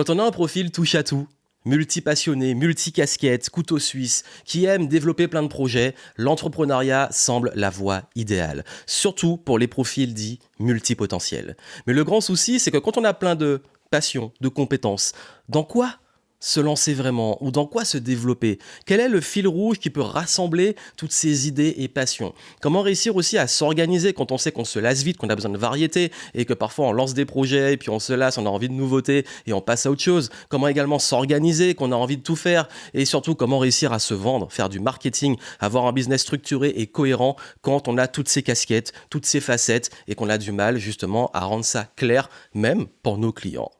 Quand on a un profil touche à tout, multi-passionné, multi-casquette, couteau suisse, qui aime développer plein de projets, l'entrepreneuriat semble la voie idéale. Surtout pour les profils dits multipotentiels. Mais le grand souci, c'est que quand on a plein de passion, de compétences, dans quoi se lancer vraiment ou dans quoi se développer? Quel est le fil rouge qui peut rassembler toutes ces idées et passions? Comment réussir aussi à s'organiser quand on sait qu'on se lasse vite, qu'on a besoin de variété et que parfois on lance des projets et puis on se lasse, on a envie de nouveautés et on passe à autre chose? Comment également s'organiser, qu'on a envie de tout faire et surtout comment réussir à se vendre, faire du marketing, avoir un business structuré et cohérent quand on a toutes ces casquettes, toutes ces facettes et qu'on a du mal justement à rendre ça clair même pour nos clients.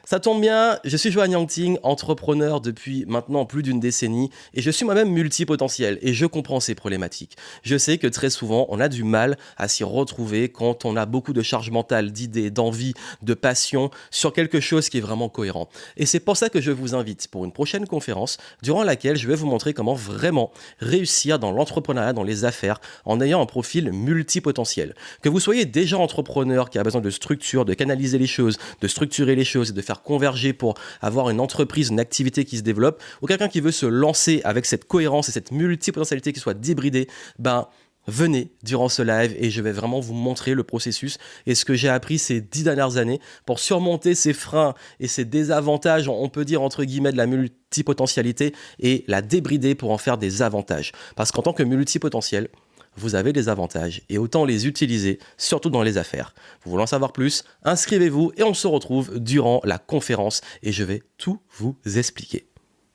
Ça tombe bien, je suis Johan Yangting, entrepreneur depuis maintenant plus d'une décennie et je suis moi-même multipotentiel et je comprends ces problématiques. Je sais que très souvent, on a du mal à s'y retrouver quand on a beaucoup de charge mentale, d'idées, d'envie, de passion sur quelque chose qui est vraiment cohérent. Et c'est pour ça que je vous invite pour une prochaine conférence durant laquelle je vais vous montrer comment vraiment réussir dans l'entrepreneuriat, dans les affaires, en ayant un profil multipotentiel. Que vous soyez déjà entrepreneur qui a besoin de structure, de canaliser les choses, de structurer les choses et de faire converger pour avoir une entreprise, une activité qui se développe, ou quelqu'un qui veut se lancer avec cette cohérence et cette multipotentialité qui soit débridée, venez durant ce live et je vais vraiment vous montrer le processus et ce que j'ai appris ces 10 dernières années pour surmonter ces freins et ces désavantages, on peut dire entre guillemets, de la multipotentialité et la débrider pour en faire des avantages. Parce qu'en tant que multipotentiel, vous avez des avantages et autant les utiliser, surtout dans les affaires. Vous voulez en savoir plus? Inscrivez-vous et on se retrouve durant la conférence et je vais tout vous expliquer.